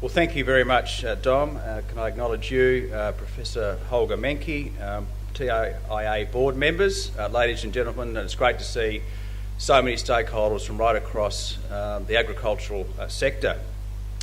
Well, thank you very much, Dom. Can I acknowledge you, Professor Holger Menke, TIA board members, ladies and gentlemen. It's great to see so many stakeholders from right across the agricultural sector.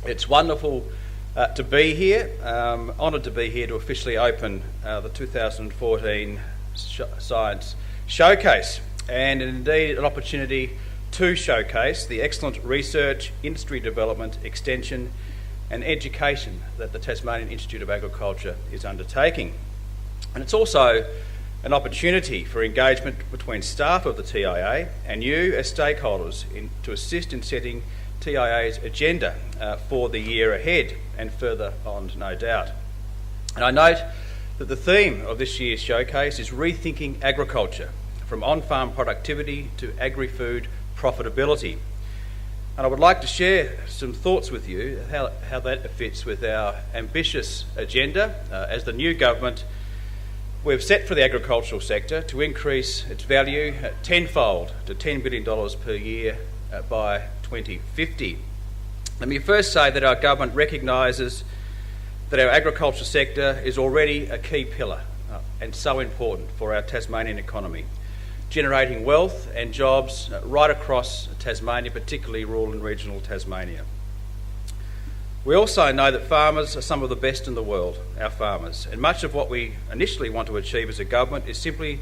It's wonderful to be here, honoured to be here to officially open the 2014 Science Showcase, and indeed an opportunity to showcase the excellent research, industry development, extension and education that the Tasmanian Institute of Agriculture is undertaking. And it's also an opportunity for engagement between staff of the TIA and you as stakeholders to assist in setting TIA's agenda for the year ahead and further on, no doubt. And I note that the theme of this year's showcase is rethinking agriculture, from on-farm productivity to agri-food profitability. And I would like to share some thoughts with you how that fits with our ambitious agenda as the new government we've set for the agricultural sector to increase its value tenfold to $10 billion per year by 2050. Let me first say that our government recognises that our agriculture sector is already a key pillar and so important for our Tasmanian economy, generating wealth and jobs right across Tasmania, particularly rural and regional Tasmania. We also know that farmers are some of the best in the world, our farmers, and much of what we initially want to achieve as a government is simply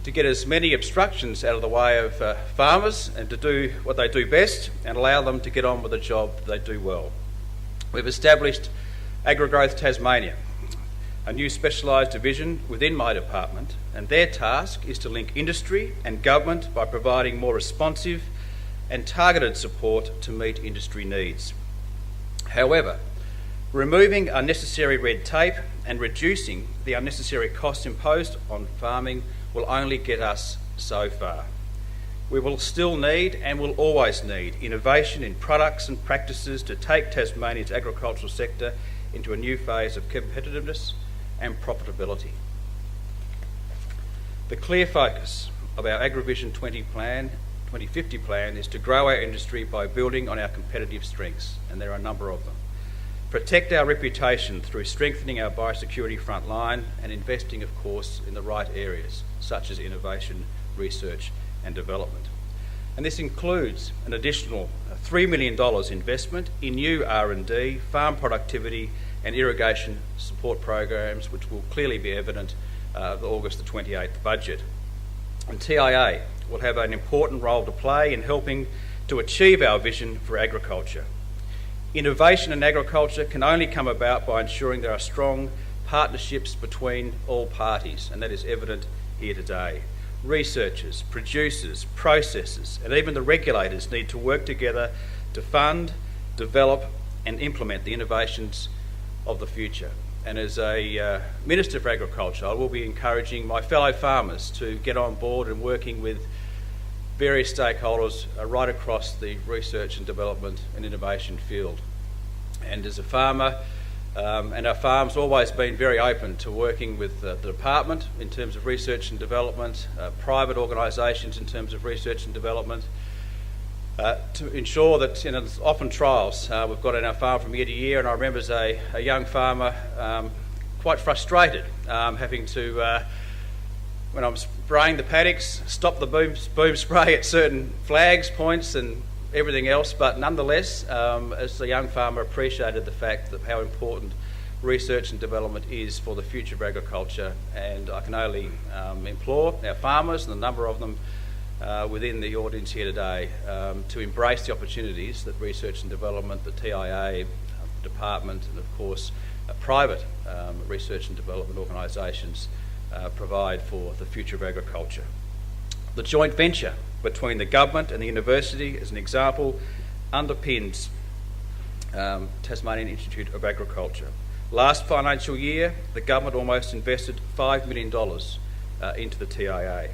to get as many obstructions out of the way of farmers and to do what they do best and allow them to get on with the job they do well. We've established AgriGrowth Tasmania, a new specialised division within my department, and their task is to link industry and government by providing more responsive and targeted support to meet industry needs. However, removing unnecessary red tape and reducing the unnecessary costs imposed on farming will only get us so far. We will still need and will always need innovation in products and practices to take Tasmania's agricultural sector into a new phase of competitiveness and profitability. The clear focus of our AgriVision 2050 plan is to grow our industry by building on our competitive strengths, and there are a number of them. Protect our reputation through strengthening our biosecurity front line and investing, of course, in the right areas, such as innovation, research and development. And this includes an additional $3 million investment in new R&D, farm productivity and irrigation support programs, which will clearly be evident the August the 28th budget. And TIA will have an important role to play in helping to achieve our vision for agriculture. Innovation in agriculture can only come about by ensuring there are strong partnerships between all parties, and that is evident here today. Researchers, producers, processors, and even the regulators need to work together to fund, develop, and implement the innovations of the future. And as a Minister for Agriculture, I will be encouraging my fellow farmers to get on board and working with various stakeholders right across the research and development and innovation field. And as a farmer, and our farm's always been very open to working with the department in terms of research and development, private organisations in terms of research and development, to ensure that, there's often trials we've got in our farm from year to year, and I remember as a young farmer quite frustrated having to, when I'm spraying the paddocks, stop the boom spray at certain flags, points and everything else, but nonetheless, as a young farmer, appreciated the fact that how important research and development is for the future of agriculture, and I can only implore our farmers, and a number of them within the audience here today, to embrace the opportunities that research and development, the TIA department, and of course private research and development organisations provide for the future of agriculture. The joint venture between the government and the university, as an example, underpins Tasmanian Institute of Agriculture. Last financial year, the government almost invested $5 million into the TIA.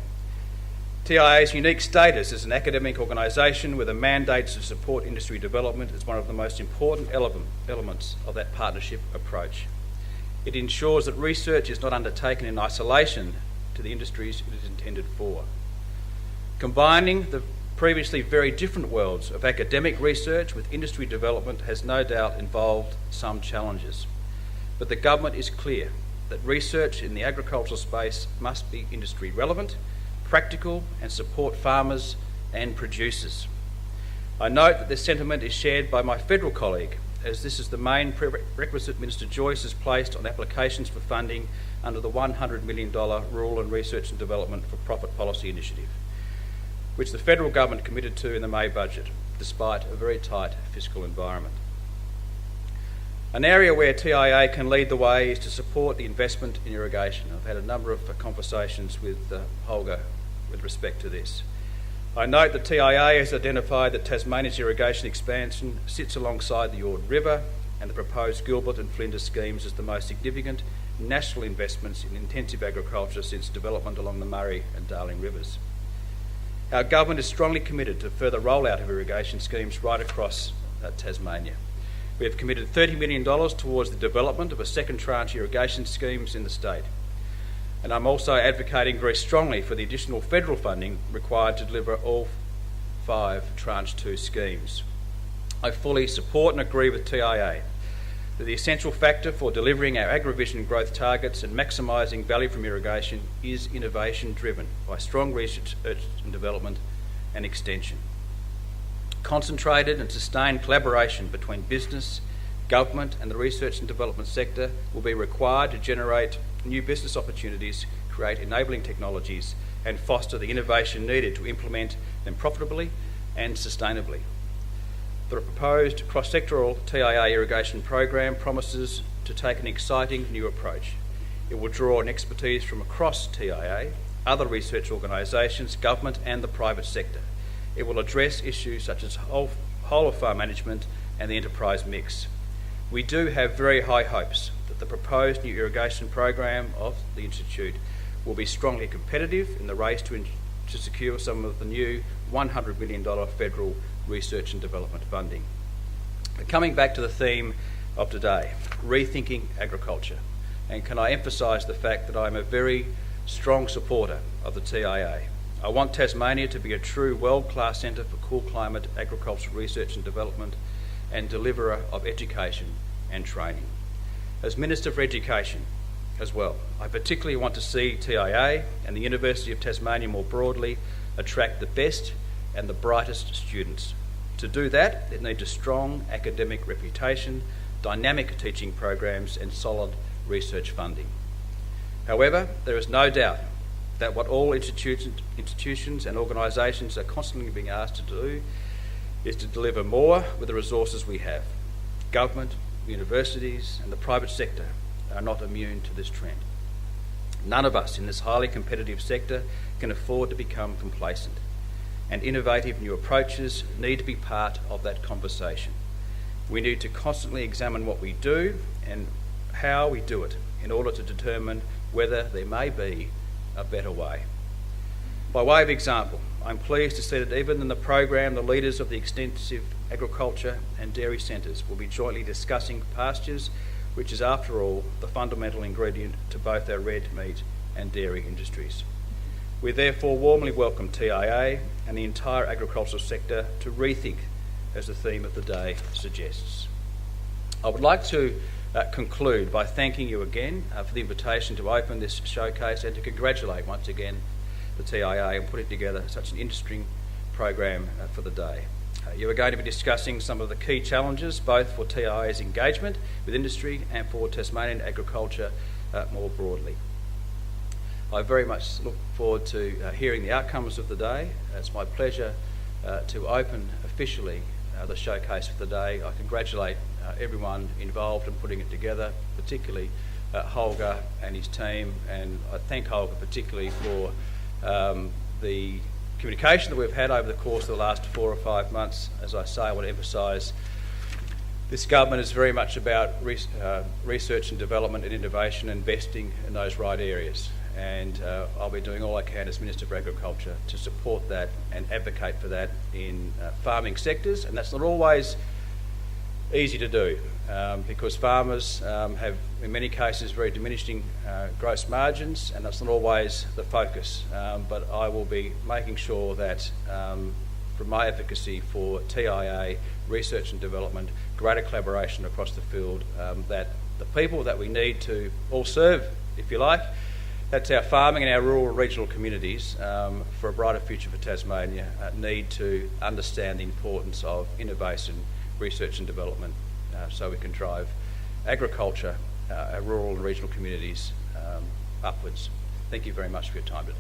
TIA's unique status as an academic organisation with a mandate to support industry development is one of the most important elements of that partnership approach. It ensures that research is not undertaken in isolation to the industries it is intended for. Combining the Previously very different worlds of academic research with industry development has no doubt involved some challenges. But the government is clear that research in the agricultural space must be industry relevant, practical, and support farmers and producers. I note that this sentiment is shared by my federal colleague, as this is the main prerequisite Minister Joyce has placed on applications for funding under the $100 million Rural and Research and Development for Profit Policy Initiative, which the federal government committed to in the May budget, despite a very tight fiscal environment. An area where TIA can lead the way is to support the investment in irrigation. I've had a number of conversations with Holger with respect to this. I note that TIA has identified that Tasmania's irrigation expansion sits alongside the Ord River and the proposed Gilbert and Flinders schemes as the most significant national investments in intensive agriculture since development along the Murray and Darling rivers. Our government is strongly committed to further rollout of irrigation schemes right across Tasmania. We have committed $30 million towards the development of a second tranche irrigation schemes in the state. And I'm also advocating very strongly for the additional federal funding required to deliver all 5 Tranche 2 schemes. I fully support and agree with TIA that the essential factor for delivering our agrivision growth targets and maximising value from irrigation is innovation driven by strong research and development and extension. Concentrated and sustained collaboration between business, government and the research and development sector will be required to generate new business opportunities, create enabling technologies and foster the innovation needed to implement them profitably and sustainably. The proposed cross-sectoral TIA irrigation program promises to take an exciting new approach. It will draw on expertise from across TIA, other research organisations, government and the private sector. It will address issues such as whole of farm management and the enterprise mix. We do have very high hopes that the proposed new irrigation program of the Institute will be strongly competitive in the race to secure some of the new $100 million federal research and development funding. But coming back to the theme of today, rethinking agriculture, and can I emphasise the fact that I'm a very strong supporter of the TIA. I want Tasmania to be a true world-class centre for cool climate agricultural research and development and deliverer of education and training. As Minister for Education as well, I particularly want to see TIA and the University of Tasmania more broadly attract the best and the brightest students. To do that, it needs a strong academic reputation, dynamic teaching programs and solid research funding. However, there is no doubt that what all institutions and organisations are constantly being asked to do is to deliver more with the resources we have. Government, universities and the private sector are not immune to this trend. None of us in this highly competitive sector can afford to become complacent, and innovative new approaches need to be part of that conversation. We need to constantly examine what we do and how we do it in order to determine whether there may be a better way. By way of example, I'm pleased to see that even in the program, the leaders of the extensive agriculture and dairy centres will be jointly discussing pastures, which is after all the fundamental ingredient to both our red meat and dairy industries. We therefore warmly welcome TIA and the entire agricultural sector to rethink, as the theme of the day suggests. I would like to conclude by thanking you again for the invitation to open this showcase and to congratulate once again the TIA in putting together such an interesting program for the day. You are going to be discussing some of the key challenges both for TIA's engagement with industry and for Tasmanian agriculture more broadly. I very much look forward to hearing the outcomes of the day. It's my pleasure to open officially the showcase for the day. I congratulate everyone involved in putting it together, particularly Holger and his team, and I thank Holger particularly for the communication that we've had over the course of the last 4 or 5 months. As I say, I want to emphasise this government is very much about research and development and innovation, investing in those right areas. And I'll be doing all I can as Minister for Agriculture to support that and advocate for that in farming sectors. And that's not always easy to do because farmers have, in many cases, very diminishing gross margins, and that's not always the focus. But I will be making sure that from my advocacy for TIA, research and development, greater collaboration across the field, that the people that we need to all serve, if you like, that's our farming and our rural and regional communities, for a brighter future for Tasmania, need to understand the importance of innovation, research and development, so we can drive agriculture, our rural and regional communities upwards. Thank you very much for your time today.